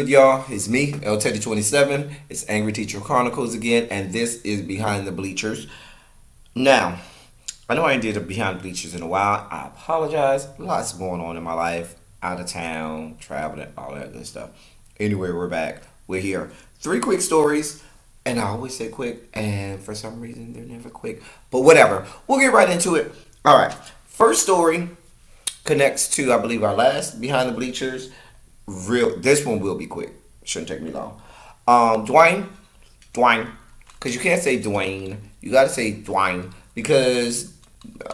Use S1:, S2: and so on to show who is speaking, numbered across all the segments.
S1: good, y'all? It's me, L Teddy 27. It's Angry Teacher Chronicles again, and this is Behind the Bleachers. Now, I know I ain't did a Behind the Bleachers in a while. I apologize. Lots going on in my life. Out of town, traveling, all that good stuff. Anyway, we're back. We're here. Three quick stories, and I always say quick, and for some reason, they're never quick. But whatever. We'll get right into it. All right. First story connects to, I believe, our last Behind the Bleachers. This one will be quick. Shouldn't take me long. Dwayne, because you can't say Dwayne. You got to say Dwayne because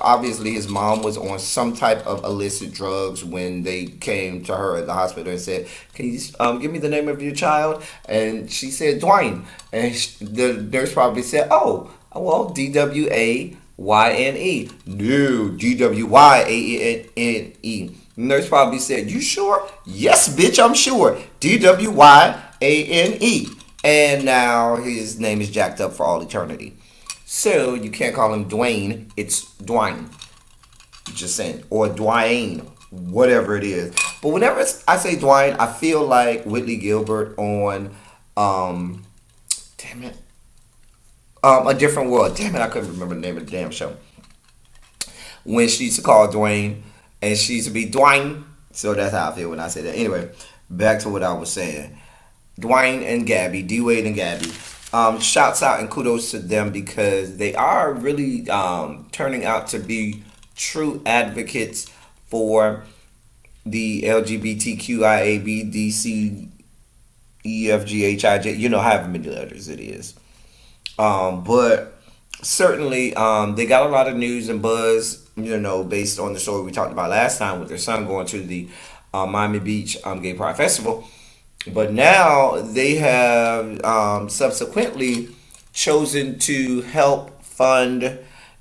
S1: obviously his mom was on some type of illicit drugs when they came to her at the hospital and said, "Can you give me the name of your child?" And she said Dwayne, and the nurse probably said, "Oh, well, Dwayne. No, Dwayne. Nurse probably said, "You sure?" "Yes, bitch, I'm sure. Dwayne." And now his name is jacked up for all eternity. So you can't call him Dwayne. It's Dwayne. Just saying. Or Dwayne. Whatever it is. But whenever I say Dwayne, I feel like Whitley Gilbert on, damn it, A Different World. Damn it, I couldn't remember the name of the damn show. When she used to call Dwayne, and she used to be Dwayne. So that's how I feel when I say that. Anyway, back to what I was saying. Dwayne and Gabby, D Wade and Gabby. Shouts out and kudos to them because they are really turning out to be true advocates for the LGBTQIABDCEFGHIJ. You know, however many letters it is. But certainly, they got a lot of news and buzz, based on the story we talked about last time with their son going to the Miami Beach Gay Pride Festival. But now they have subsequently chosen to help fund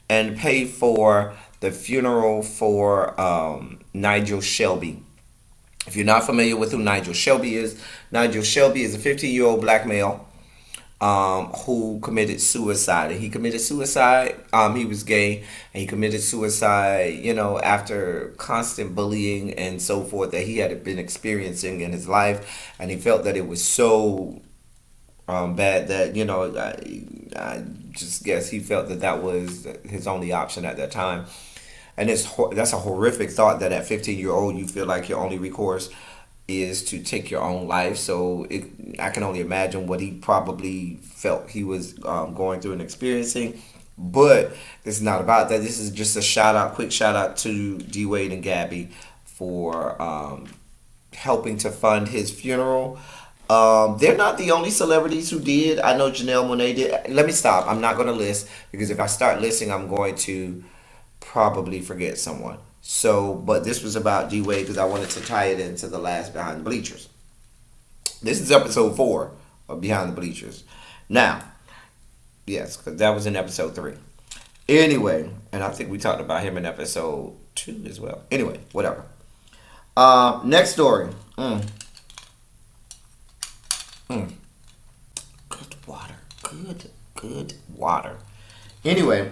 S1: and pay for the funeral for Nigel Shelby. If you're not familiar with who Nigel Shelby is a 15-year-old black male who committed suicide. And he committed suicide. He was gay, and he committed suicide, after constant bullying and so forth that he had been experiencing in his life, and he felt that it was so bad that I just guess he felt that that was his only option at that time. And that's a horrific thought that at 15-year-old you feel like your only recourse is to take your own life. So I can only imagine what he probably felt he was going through and experiencing. But this is not about that. This is just a quick shout out to D Wade and Gabby for helping to fund his funeral. They're not the only celebrities who did. I know Janelle Monáe did. Let me stop. I'm not going to list because if I start listing, I'm going to probably forget someone. So, but this was about D Wade because I wanted to tie it into the last Behind the Bleachers. This is episode 4 of Behind the Bleachers. Now, yes, because that was in episode 3. Anyway, and I think we talked about him in episode 2 as well. Anyway, whatever. Next story. Good water. Good water. Anyway,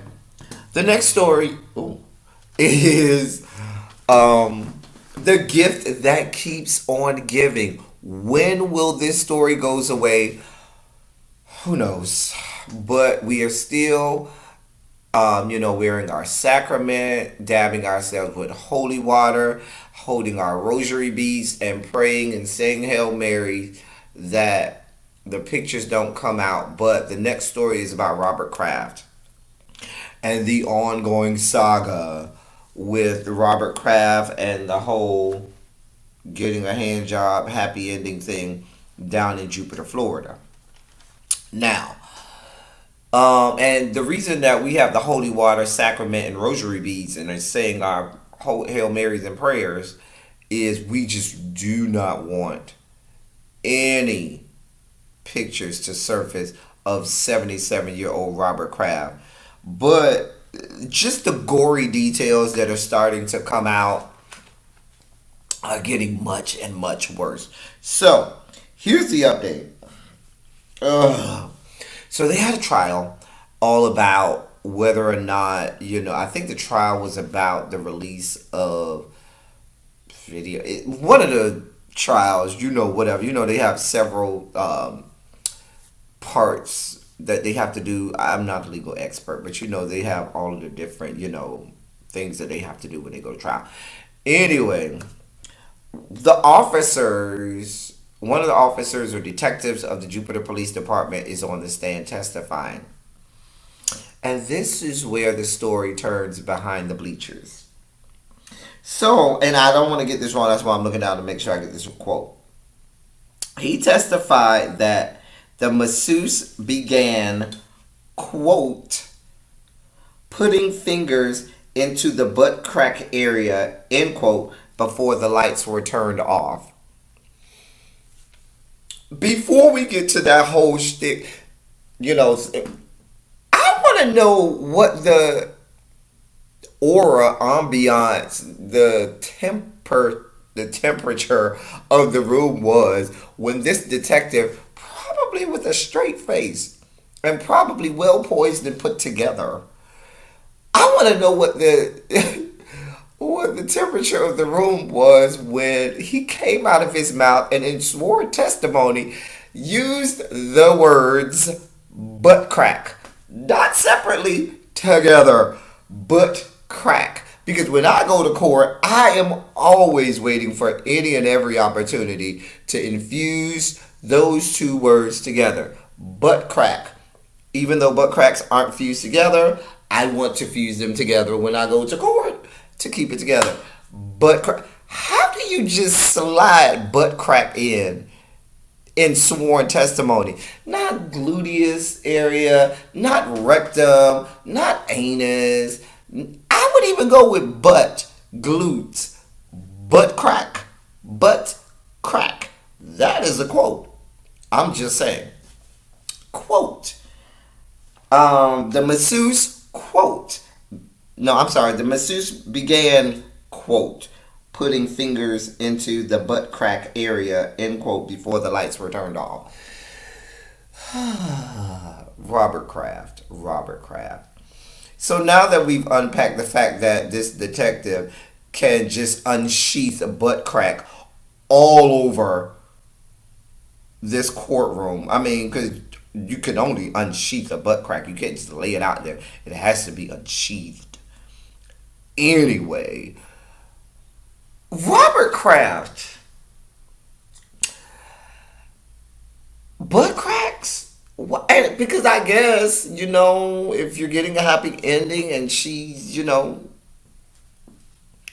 S1: the next story is the gift that keeps on giving. When will this story goes away? Who knows? But we are still, wearing our sacrament, dabbing ourselves with holy water, holding our rosary beads, and praying and saying Hail Mary that the pictures don't come out. But the next story is about Robert Kraft and the ongoing saga with Robert Kraft and the whole getting a hand job, happy ending thing down in Jupiter, Florida. Now, and the reason that we have the holy water, sacrament, and rosary beads and are saying our Hail Marys and prayers is we just do not want any pictures to surface of 77-year-old Robert Kraft. But just the gory details that are starting to come out are getting much and much worse. So, here's the update. So they had a trial all about whether or not, I think the trial was about the release of video. One of the trials, whatever. They have several parts that they have to do. I'm not a legal expert, but they have all of the different, things that they have to do when they go to trial. Anyway, one of the officers or detectives of the Jupiter Police Department is on the stand testifying. And this is where the story turns behind the bleachers. So, and I don't want to get this wrong, that's why I'm looking down to make sure I get this quote. He testified that the masseuse began, quote, putting fingers into the butt crack area, end quote, before the lights were turned off. Before we get to that whole shtick, I want to know what the aura, ambiance, the temperature of the room was when this detective, probably with a straight face and probably well poised and put together. I want to know what the what the temperature of the room was when he came out of his mouth and in sworn testimony used the words butt crack. Not separately, together. Butt crack. Because when I go to court, I am always waiting for any and every opportunity to infuse those two words together. Butt crack. Even though butt cracks aren't fused together, I want to fuse them together when I go to court to keep it together. Butt crack. How do you just slide butt crack in sworn testimony? Not gluteus area, not rectum, not anus. I would even go with butt, glutes, butt crack, butt crack. That is a quote. I'm just saying. Quote. The masseuse, quote. No, I'm sorry. The masseuse began, quote, putting fingers into the butt crack area, end quote, before the lights were turned off. Robert Kraft. So now that we've unpacked the fact that this detective can just unsheath a butt crack all over this courtroom. I mean, because you can only unsheath a butt crack. You can't just lay it out there. It has to be unsheathed. Anyway, Robert Kraft. Butt cracks? Because I guess, if you're getting a happy ending and she's,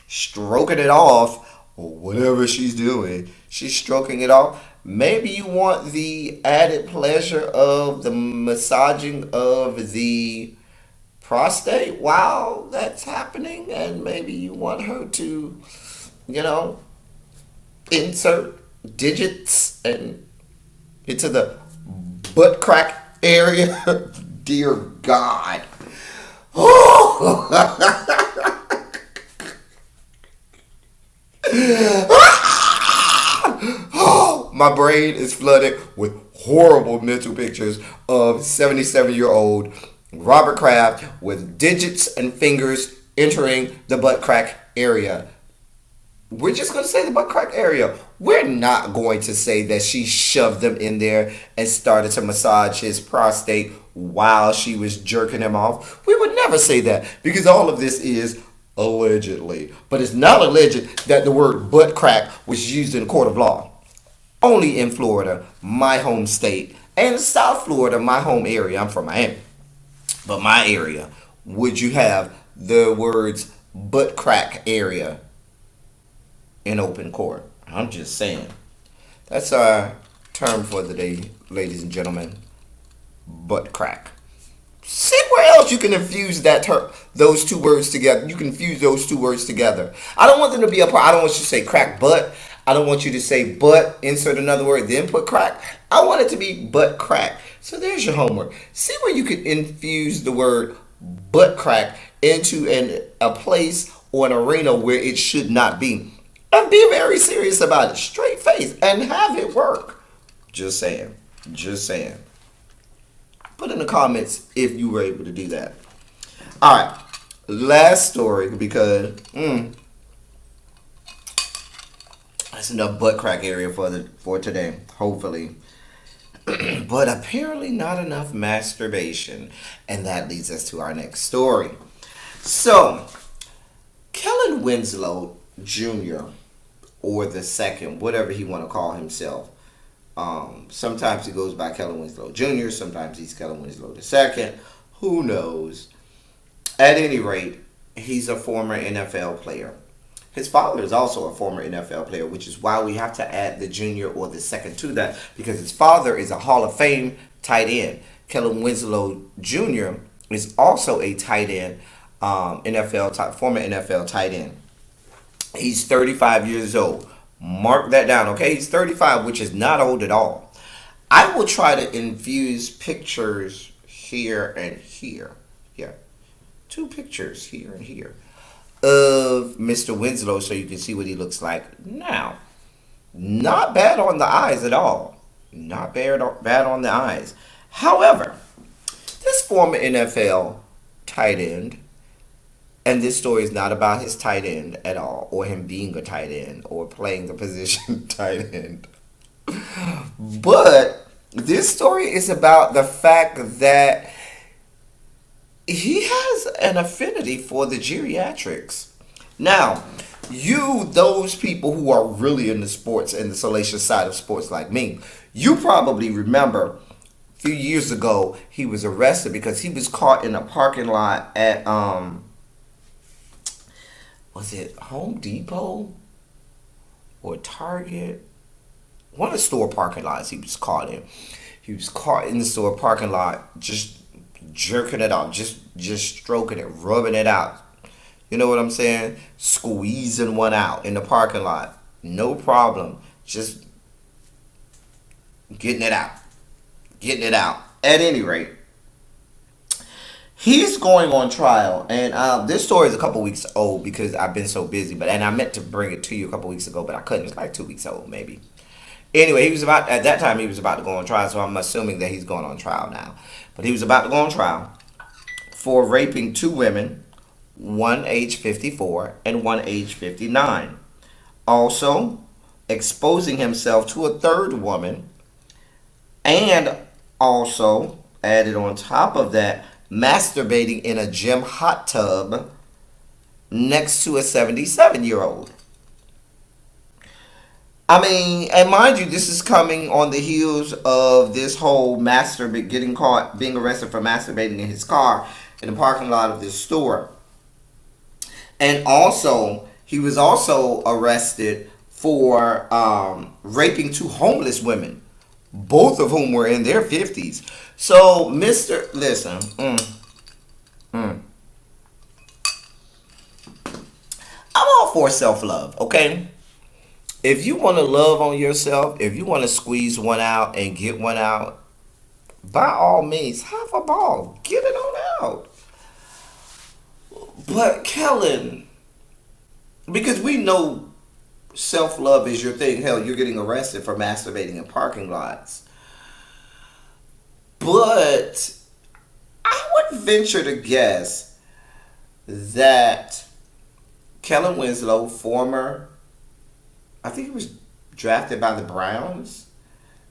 S1: stroking it off, or whatever she's doing, she's stroking it off. Maybe you want the added pleasure of the massaging of the prostate while that's happening, and maybe you want her to, insert digits and into the butt crack area. Dear God. My brain is flooded with horrible mental pictures of 77-year-old Robert Kraft with digits and fingers entering the butt crack area. We're just going to say the butt crack area. We're not going to say that she shoved them in there and started to massage his prostate while she was jerking him off. We would never say that because all of this is allegedly. But it's not alleged that the word butt crack was used in a court of law. Only in Florida, my home state, and South Florida, my home area. I'm from Miami. But my area, would you have the words butt crack area in open court? I'm just saying. That's our term for the day, ladies and gentlemen. Butt crack. See where else you can infuse those two words together. You can fuse those two words together. I don't want them to be apart. I don't want you to say crack butt. I don't want you to say butt, insert another word, then put crack. I want it to be butt crack. So there's your homework. See where you can infuse the word butt crack into a place or an arena where it should not be. And be very serious about it. Straight face. And have it work. Just saying. Just saying. Put in the comments if you were able to do that. Alright. Last story because That's enough butt crack area for today, hopefully. But apparently not enough masturbation. And that leads us to our next story. So, Kellen Winslow Jr., or the second, whatever he want to call himself. Sometimes he goes by Kellen Winslow Jr., sometimes he's Kellen Winslow the second. Who knows? At any rate, he's a former NFL player. His father is also a former NFL player, which is why we have to add the junior or the second to that, because his father is a Hall of Fame tight end. Kellen Winslow Jr. is also a tight end, former NFL tight end. He's 35 years old. Mark that down, okay? He's 35, which is not old at all. I will try to infuse pictures here and here. Yeah, two pictures here and here of Mr. Winslow so you can see what he looks like now. Not bad on the eyes at all. Not bad on the eyes. However, this former NFL tight end, and this story is not about his tight end at all, or him being a tight end, or playing the position tight end. But this story is about the fact that he has an affinity for the geriatrics. Now, those people who are really in the sports and the salacious side of sports like me, you probably remember a few years ago he was arrested because he was caught in a parking lot at was it Home Depot or Target? One of the store parking lots he was caught in. He was caught in the store parking lot just jerking it off, just stroking it, rubbing it out. You know what I'm saying? Squeezing one out in the parking lot. No problem. Just getting it out. Getting it out. At any rate, he's going on trial, and this story is a couple weeks old because I've been so busy. And I meant to bring it to you a couple weeks ago, but I couldn't. It's like 2 weeks old, maybe. Anyway, at that time he was about to go on trial, so I'm assuming that he's going on trial now. But he was about to go on trial for raping two women, one age 54 and one age 59. Also, exposing himself to a third woman, and also added on top of that, masturbating in a gym hot tub next to a 77-year-old. I mean, and mind you, this is coming on the heels of this whole getting caught, being arrested for masturbating in his car in the parking lot of this store. And also, he was also arrested for raping two homeless women, both of whom were in their 50s. So, listen, I'm all for self-love, okay? If you want to love on yourself, if you want to squeeze one out and get one out, by all means, have a ball. Get it on out. But Kellen, because we know self-love is your thing. Hell, you're getting arrested for masturbating in parking lots. But I would venture to guess that Kellen Winslow, I think he was drafted by the Browns.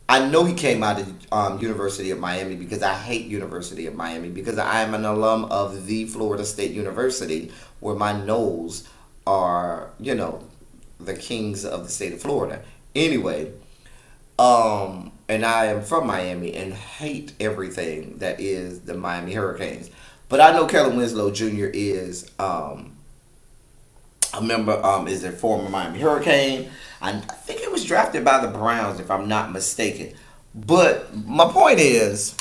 S1: I know he came out of University of Miami because I hate University of Miami because I am an alum of the Florida State University where my Noles are, the kings of the state of Florida. Anyway, and I am from Miami and hate everything that is the Miami Hurricanes. But I know Kellen Winslow Jr. is a member, is a former Miami Hurricane. I think it was drafted by the Browns, if I'm not mistaken. But my point is,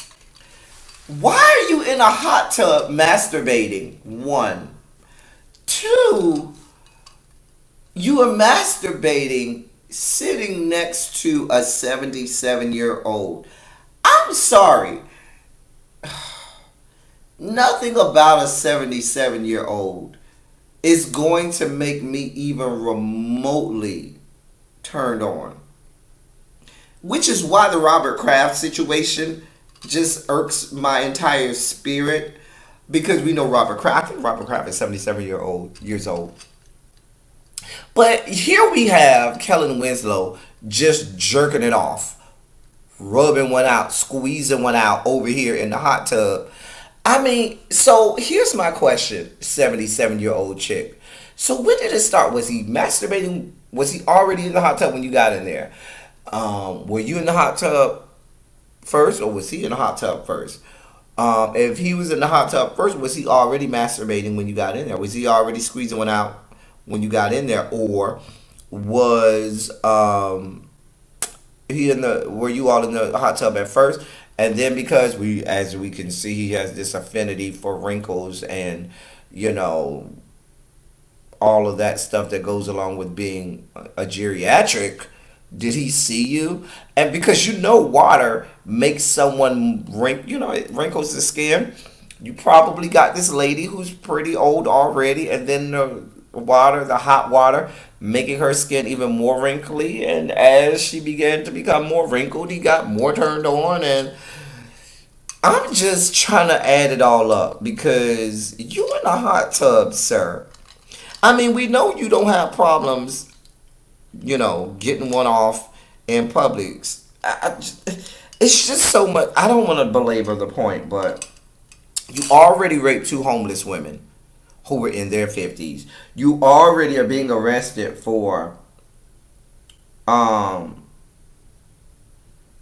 S1: why are you in a hot tub masturbating? One. Two, you are masturbating sitting next to a 77-year-old. I'm sorry. Nothing about a 77-year-old is going to make me even remotely turned on. Which is why the Robert Kraft situation just irks my entire spirit. Because we know Robert Kraft. I think Robert Kraft is 77 years old. But here we have Kellen Winslow just jerking it off, rubbing one out, squeezing one out over here in the hot tub. I mean, so here's my question, 77-year-old chick. So when did it start? Was he masturbating? Was he already in the hot tub when you got in there? Were you in the hot tub first, or was he in the hot tub first? If he was in the hot tub first, was he already masturbating when you got in there? Was he already squeezing one out when you got in there, or was he in the? Were you all in the hot tub at first, and then because we, as we can see, he has this affinity for wrinkles and you know all of that stuff that goes along with being a geriatric. Did he see you? And because water makes someone it wrinkles the skin. You probably got this lady who's pretty old already, and then the hot water, making her skin even more wrinkly. And as she began to become more wrinkled, he got more turned on. And I'm just trying to add it all up because you in a hot tub, sir. I mean, we know you don't have problems, getting one off in Publix. It's just so much. I don't want to belabor the point, but you already raped two homeless women who were in their 50s. You already are being arrested for, um,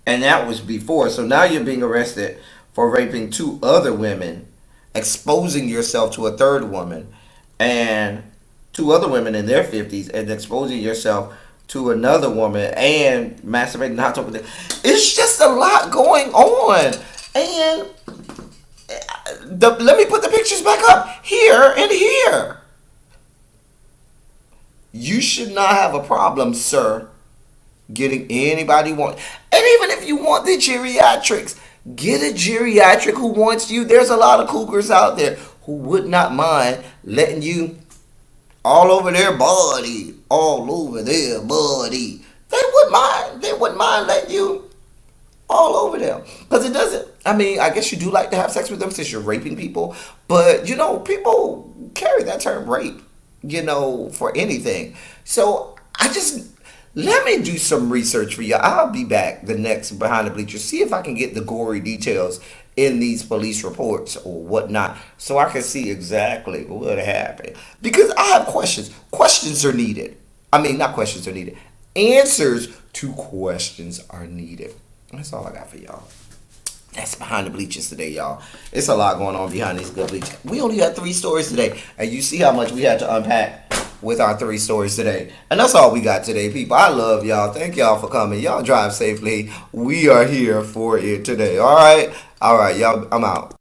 S1: and that was before. So now you're being arrested for raping two other women, exposing yourself to a third woman, and two other women in their 50s, and exposing yourself to another woman and masturbating in the hot tub with them. It's just a lot going on. And let me put the pictures back up here and here. You should not have a problem, sir, getting anybody want. And even if you want the geriatrics, get a geriatric who wants you. There's a lot of cougars out there who would not mind letting you all over their body, all over their body. They wouldn't mind letting you all over them. Because it doesn't, I mean, I guess you do like to have sex with them since you're raping people. But, people carry that term rape, for anything. So let me do some research for you. I'll be back the next Behind the Bleachers. See if I can get the gory details in these police reports or whatnot so I can see exactly what happened. Because I have questions. Questions are needed. I mean, not questions are needed. Answers to questions are needed. That's all I got for y'all. That's Behind the Bleachers today, y'all. It's a lot going on behind these good bleachers. We only had 3 stories today, and you see how much we had to unpack with our 3 stories today. And that's all we got today, people. I love y'all. Thank y'all for coming. Y'all drive safely. We are here for it today. All right? All right, y'all. I'm out.